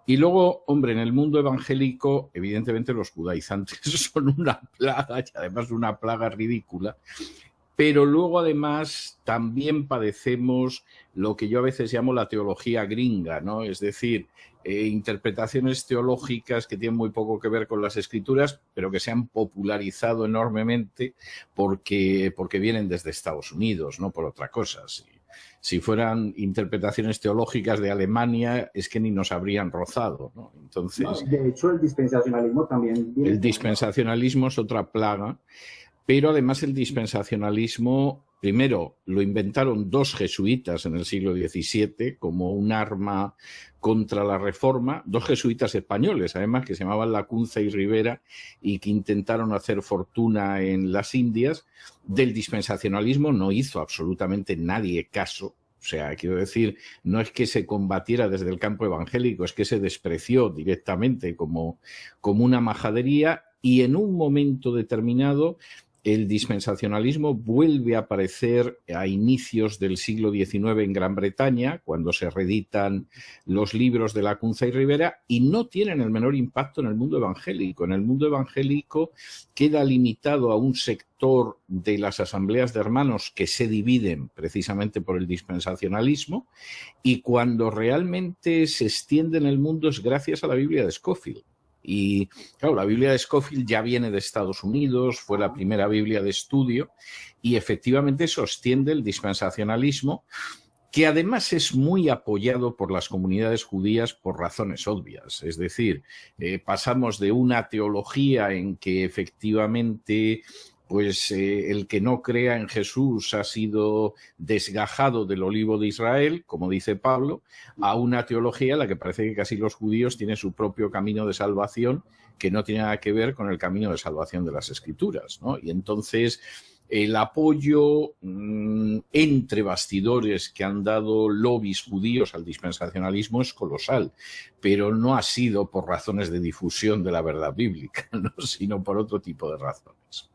Y luego, hombre, en el mundo evangélico, evidentemente los judaizantes son una plaga, y además una plaga ridícula, pero luego además también padecemos lo que yo a veces llamo la teología gringa, ¿no? Es decir, interpretaciones teológicas que tienen muy poco que ver con las escrituras, pero que se han popularizado enormemente porque vienen desde Estados Unidos, no por otra cosa. Si fueran interpretaciones teológicas de Alemania, es que ni nos habrían rozado, ¿no? Entonces, no, de hecho, el dispensacionalismo también viene. el dispensacionalismo es otra plaga. Pero además el dispensacionalismo, primero, lo inventaron dos jesuitas en el siglo XVII como un arma contra la Reforma, dos jesuitas españoles, además, que se llamaban Lacunza y Rivera y que intentaron hacer fortuna en las Indias. Del dispensacionalismo no hizo absolutamente nadie caso. O sea, quiero decir, no es que se combatiera desde el campo evangélico, es que se despreció directamente como una majadería, y en un momento determinado el dispensacionalismo vuelve a aparecer a inicios del siglo XIX en Gran Bretaña, cuando se reeditan los libros de Lacunza y Rivera, y no tienen el menor impacto en el mundo evangélico. En el mundo evangélico queda limitado a un sector de las asambleas de hermanos que se dividen precisamente por el dispensacionalismo, y cuando realmente se extiende en el mundo es gracias a la Biblia de Scofield. Y claro, la Biblia de Scofield ya viene de Estados Unidos, fue la primera Biblia de estudio y efectivamente sostiene el dispensacionalismo, que además es muy apoyado por las comunidades judías por razones obvias. Es decir, pasamos de una teología en que efectivamente pues el que no crea en Jesús ha sido desgajado del olivo de Israel, como dice Pablo, a una teología en la que parece que casi los judíos tienen su propio camino de salvación, que no tiene nada que ver con el camino de salvación de las Escrituras, ¿no? Y entonces el apoyo entre bastidores que han dado lobbies judíos al dispensacionalismo es colosal, pero no ha sido por razones de difusión de la verdad bíblica, ¿no? Sino por otro tipo de razones.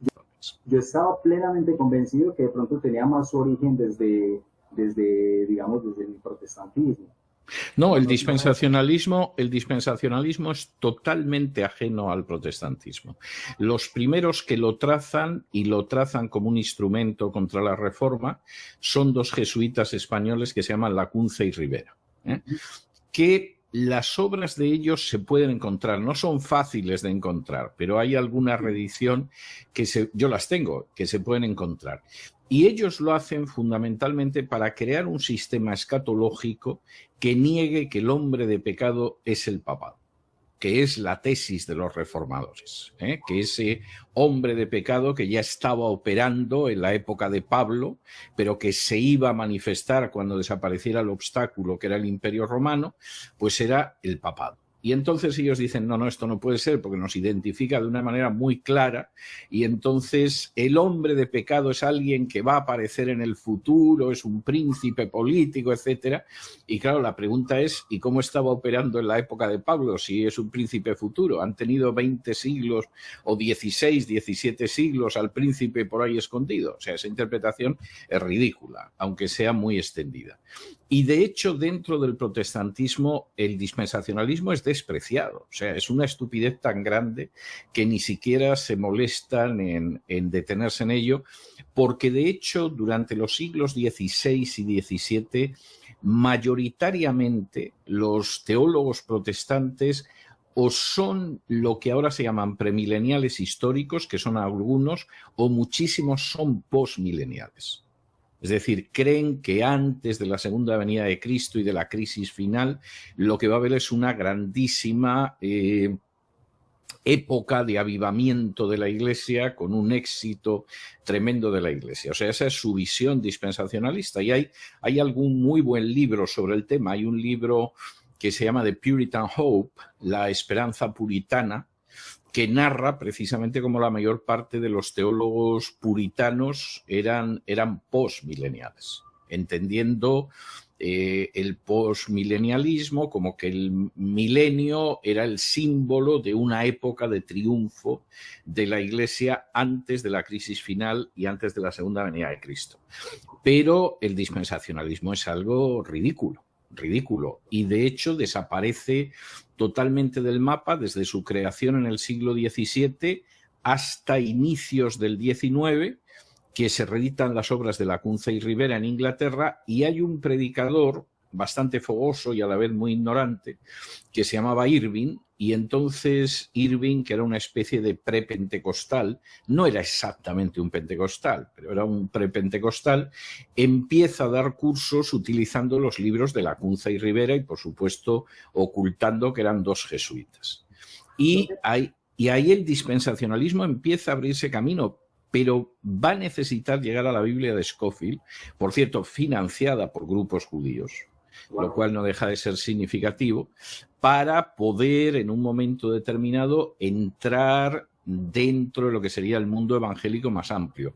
Yo estaba plenamente convencido que de pronto tenía más su origen desde el protestantismo. No, el dispensacionalismo es totalmente ajeno al protestantismo. Los primeros que lo trazan, y lo trazan como un instrumento contra la Reforma, son dos jesuitas españoles que se llaman Lacunza y Rivera, que las obras de ellos se pueden encontrar, no son fáciles de encontrar, pero hay alguna reedición que yo las tengo, que se pueden encontrar. Y ellos lo hacen fundamentalmente para crear un sistema escatológico que niegue que el hombre de pecado es el papado, que es la tesis de los reformadores, que ese hombre de pecado que ya estaba operando en la época de Pablo, pero que se iba a manifestar cuando desapareciera el obstáculo que era el Imperio Romano, pues era el papado. Y entonces ellos dicen, no, esto no puede ser porque nos identifica de una manera muy clara, y entonces el hombre de pecado es alguien que va a aparecer en el futuro, es un príncipe político, etcétera. Y claro, la pregunta es, ¿y cómo estaba operando en la época de Pablo si es un príncipe futuro? Han tenido 20 siglos o 16, 17 siglos al príncipe por ahí escondido. O sea, esa interpretación es ridícula, aunque sea muy extendida. Y de hecho, dentro del protestantismo, el dispensacionalismo es despreciado. O sea, es una estupidez tan grande que ni siquiera se molestan en detenerse en ello, porque de hecho, durante los siglos XVI y XVII, mayoritariamente los teólogos protestantes o son lo que ahora se llaman premileniales históricos, que son algunos, o muchísimos son postmileniales. Es decir, creen que antes de la segunda venida de Cristo y de la crisis final, lo que va a haber es una grandísima época de avivamiento de la Iglesia con un éxito tremendo de la Iglesia. O sea, esa es su visión dispensacionalista. Y hay algún muy buen libro sobre el tema. Hay un libro que se llama The Puritan Hope, la esperanza puritana, que narra precisamente cómo la mayor parte de los teólogos puritanos eran postmileniales, entendiendo el postmilenialismo como que el milenio era el símbolo de una época de triunfo de la Iglesia antes de la crisis final y antes de la segunda venida de Cristo. Pero el dispensacionalismo es algo ridículo. ridículo. Y de hecho desaparece totalmente del mapa desde su creación en el siglo XVII hasta inicios del XIX, que se reeditan las obras de Lacunza y Rivera en Inglaterra, y hay un predicador bastante fogoso y a la vez muy ignorante que se llamaba Irving, y entonces Irving, que era una especie de prepentecostal, no era exactamente un pentecostal, pero era un prepentecostal, empieza a dar cursos utilizando los libros de Lacunza y Rivera y, por supuesto, ocultando que eran dos jesuitas. Y ahí el dispensacionalismo empieza a abrirse camino, pero va a necesitar llegar a la Biblia de Scofield, por cierto, financiada por grupos judíos, lo cual no deja de ser significativo, para poder en un momento determinado entrar dentro de lo que sería el mundo evangélico más amplio.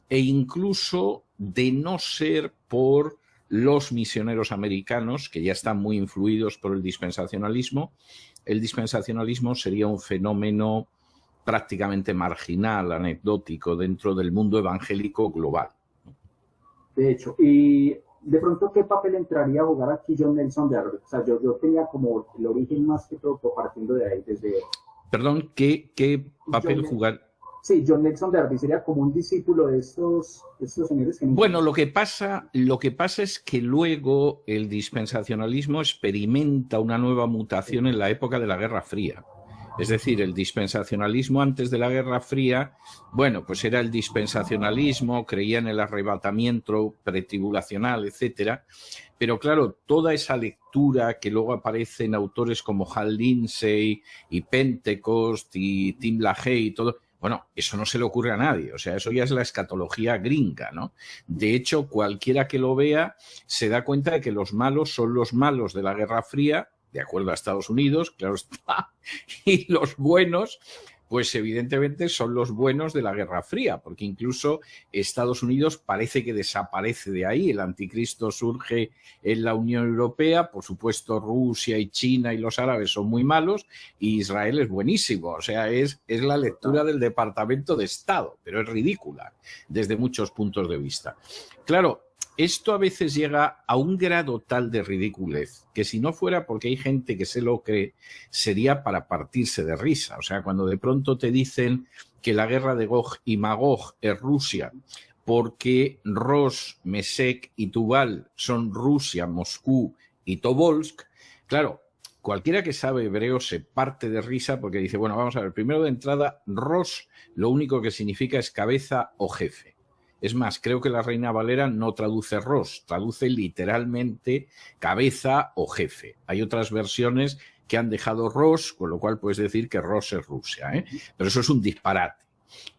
E incluso, de no ser por los misioneros americanos, que ya están muy influidos por el dispensacionalismo sería un fenómeno prácticamente marginal, anecdótico, dentro del mundo evangélico global. De hecho, y de pronto, ¿qué papel entraría a jugar aquí John Nelson Darby? O sea, yo tenía como el origen más que todo partiendo de ahí, desde... Perdón, ¿qué papel jugar? Sí, John Nelson Darby sería como un discípulo de estos señores que... Bueno, lo que pasa es que luego el dispensacionalismo experimenta una nueva mutación en la época de la Guerra Fría. Es decir, el dispensacionalismo antes de la Guerra Fría, bueno, pues era el dispensacionalismo, creía en el arrebatamiento pretribulacional, etcétera. Pero claro, toda esa lectura que luego aparece en autores como Hal Lindsey y Pentecost y Tim LaHaye y todo, bueno, eso no se le ocurre a nadie, o sea, eso ya es la escatología gringa, ¿no? De hecho, cualquiera que lo vea se da cuenta de que los malos son los malos de la Guerra Fría, de acuerdo a Estados Unidos, claro está, y los buenos, pues evidentemente son los buenos de la Guerra Fría, porque incluso Estados Unidos parece que desaparece de ahí, el anticristo surge en la Unión Europea, por supuesto Rusia y China y los árabes son muy malos, y Israel es buenísimo, o sea, es la lectura del Departamento de Estado, pero es ridícula desde muchos puntos de vista. Claro, esto a veces llega a un grado tal de ridiculez que si no fuera porque hay gente que se lo cree, sería para partirse de risa. O sea, cuando de pronto te dicen que la guerra de Gog y Magog es Rusia porque Ros, Mesec y Tubal son Rusia, Moscú y Tobolsk, claro, cualquiera que sabe hebreo se parte de risa porque dice, bueno, vamos a ver, primero de entrada, Ros lo único que significa es cabeza o jefe. Es más, creo que la Reina Valera no traduce Ros, traduce literalmente cabeza o jefe. Hay otras versiones que han dejado Ros, con lo cual puedes decir que Ros es Rusia, ¿eh? Pero eso es un disparate.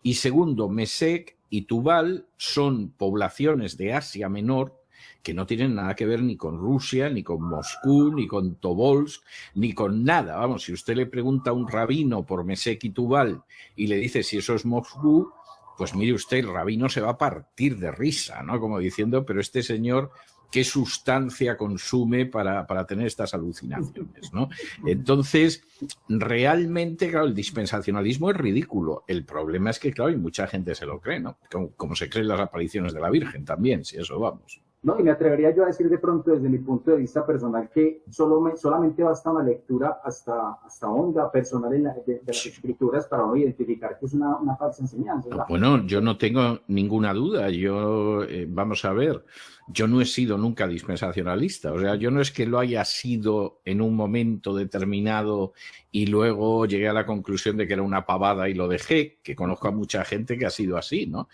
Y segundo, Mesec y Tubal son poblaciones de Asia Menor que no tienen nada que ver ni con Rusia, ni con Moscú, ni con Tobolsk, ni con nada. Vamos, si usted le pregunta a un rabino por Mesec y Tubal y le dice si eso es Moscú, pues mire usted, el rabino se va a partir de risa, ¿no? Como diciendo, pero este señor, ¿qué sustancia consume para tener estas alucinaciones, ¿no? Entonces, realmente, claro, el dispensacionalismo es ridículo. El problema es que, claro, y mucha gente se lo cree, ¿no? Como se creen las apariciones de la Virgen también, si eso vamos. No, y me atrevería yo a decir de pronto desde mi punto de vista personal que solamente basta una lectura hasta honda personal de las escrituras para no identificar que es una falsa enseñanza. Bueno, yo no tengo ninguna duda. Yo, vamos a ver, yo no he sido nunca dispensacionalista. O sea, yo no es que lo haya sido en un momento determinado y luego llegué a la conclusión de que era una pavada y lo dejé, que conozco a mucha gente que ha sido así, ¿no?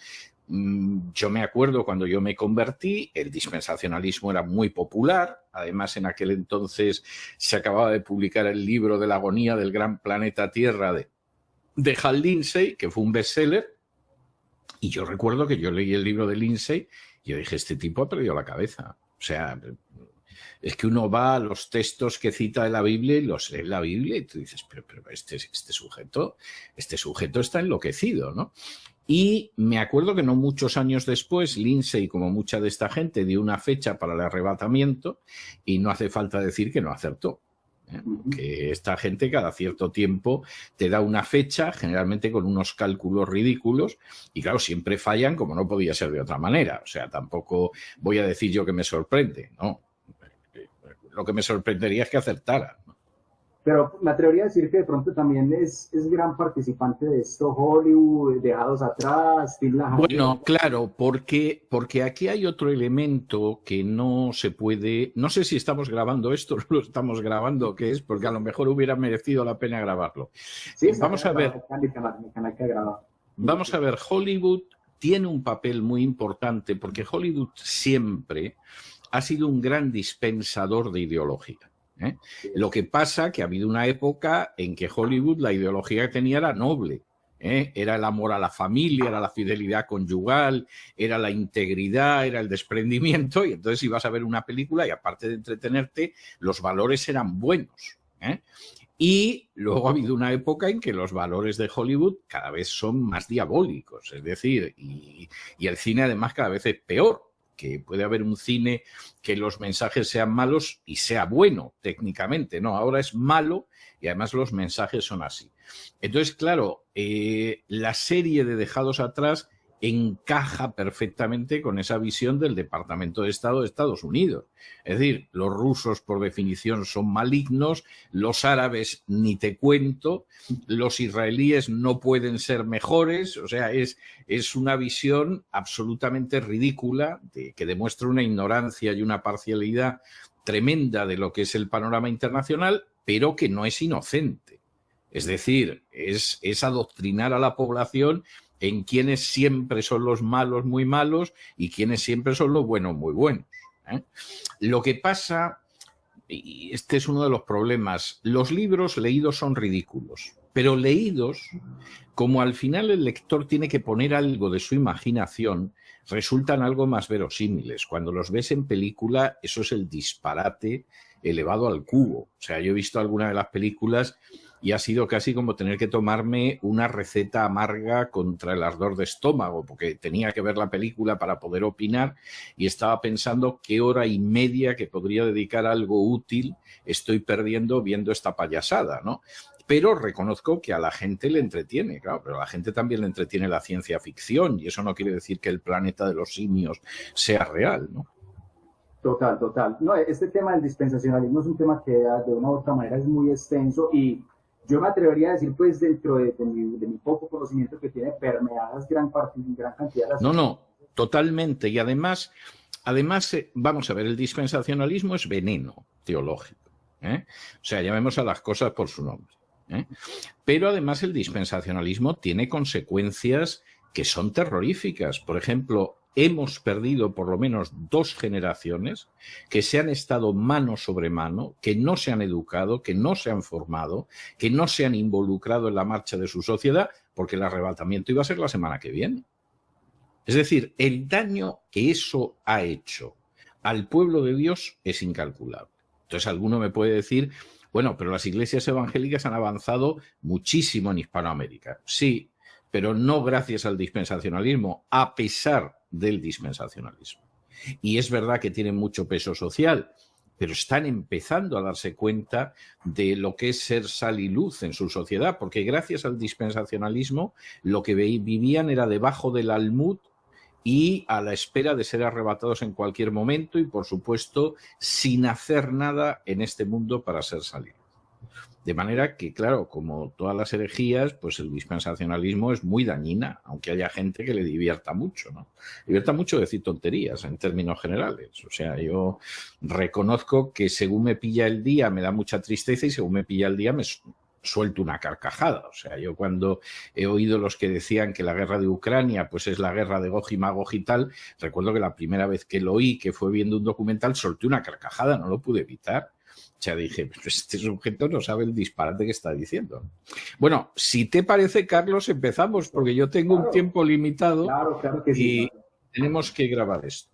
Yo me acuerdo cuando yo me convertí, el dispensacionalismo era muy popular, además en aquel entonces se acababa de publicar el libro de la agonía del gran planeta Tierra de Hal Lindsey, que fue un bestseller, y yo recuerdo que yo leí el libro de Lindsey y yo dije, este tipo ha perdido la cabeza. O sea, es que uno va a los textos que cita de la Biblia y los lee en la Biblia y tú dices, pero este sujeto está enloquecido, ¿no? Y me acuerdo que no muchos años después, Lindsey, como mucha de esta gente, dio una fecha para el arrebatamiento y no hace falta decir que no acertó. Que esta gente cada cierto tiempo te da una fecha, generalmente con unos cálculos ridículos, y claro, siempre fallan como no podía ser de otra manera. O sea, tampoco voy a decir yo que me sorprende, ¿no? lo que me sorprendería es que acertara, ¿no? Pero me atrevería a decir que de pronto también es gran participante de esto Hollywood, Dejados Atrás, Steve Lahaye. Bueno, claro, porque aquí hay otro elemento que no se puede... No sé si estamos grabando esto o no lo estamos grabando, ¿qué es? Porque a lo mejor hubiera merecido la pena grabarlo. Sí, vamos a ver. Mi canal que ha grabado. Vamos a ver, Hollywood tiene un papel muy importante porque Hollywood siempre ha sido un gran dispensador de ideología. Lo que pasa que ha habido una época en que Hollywood la ideología que tenía era noble. Era el amor a la familia, era la fidelidad conyugal, era la integridad, era el desprendimiento, y entonces ibas a ver una película y aparte de entretenerte, los valores eran buenos. Y luego ha habido una época en que los valores de Hollywood cada vez son más diabólicos, es decir, y el cine además cada vez es peor, que puede haber un cine que los mensajes sean malos y sea bueno técnicamente, no, ahora es malo y además los mensajes son así. Entonces, claro, la serie de Dejados Atrás encaja perfectamente con esa visión del Departamento de Estado de Estados Unidos. Es decir, los rusos por definición son malignos, los árabes ni te cuento, los israelíes no pueden ser mejores, o sea, es una visión absolutamente ridícula que demuestra una ignorancia y una parcialidad tremenda de lo que es el panorama internacional, pero que no es inocente. Es decir, es adoctrinar a la población en quienes siempre son los malos muy malos y quienes siempre son los buenos muy buenos. Lo que pasa, y este es uno de los problemas, los libros leídos son ridículos, pero leídos, como al final el lector tiene que poner algo de su imaginación, resultan algo más verosímiles. Cuando los ves en película, eso es el disparate elevado al cubo. O sea, yo he visto alguna de las películas y ha sido casi como tener que tomarme una receta amarga contra el ardor de estómago, porque tenía que ver la película para poder opinar y estaba pensando qué hora y media que podría dedicar a algo útil estoy perdiendo viendo esta payasada, ¿no? Pero reconozco que a la gente le entretiene, claro, pero a la gente también le entretiene la ciencia ficción y eso no quiere decir que el planeta de los simios sea real, ¿no? Total, total. No, este tema del dispensacionalismo es un tema que de una u otra manera es muy extenso y yo me atrevería a decir, pues, dentro de mi poco conocimiento que tiene permeadas gran cantidad de las... No, totalmente. Y además, vamos a ver, el dispensacionalismo es veneno teológico. O sea, llamemos a las cosas por su nombre. Pero además el dispensacionalismo tiene consecuencias que son terroríficas. Por ejemplo, hemos perdido por lo menos 2 generaciones que se han estado mano sobre mano, que no se han educado, que no se han formado, que no se han involucrado en la marcha de su sociedad, porque el arrebatamiento iba a ser la semana que viene. Es decir, el daño que eso ha hecho al pueblo de Dios es incalculable. Entonces alguno me puede decir, bueno, pero las iglesias evangélicas han avanzado muchísimo en Hispanoamérica. Sí, pero no gracias al dispensacionalismo, a pesar del dispensacionalismo. Y es verdad que tienen mucho peso social, pero están empezando a darse cuenta de lo que es ser sal y luz en su sociedad, porque gracias al dispensacionalismo lo que vivían era debajo del almud y a la espera de ser arrebatados en cualquier momento y, por supuesto, sin hacer nada en este mundo para ser sal y luz. De manera que, claro, como todas las herejías, pues el dispensacionalismo es muy dañina, aunque haya gente que le divierta mucho, ¿no? Divierta mucho decir tonterías en términos generales. O sea, yo reconozco que según me pilla el día me da mucha tristeza y según me pilla el día me suelto una carcajada. O sea, yo cuando he oído los que decían que la guerra de Ucrania pues es la guerra de Gog y Magog y tal, recuerdo que la primera vez que lo oí, que fue viendo un documental, solté una carcajada, no lo pude evitar. O sea, dije, pues este sujeto no sabe el disparate que está diciendo. Bueno, si te parece, Carlos, empezamos, porque yo tengo un tiempo limitado claro que sí, y tenemos que grabar esto.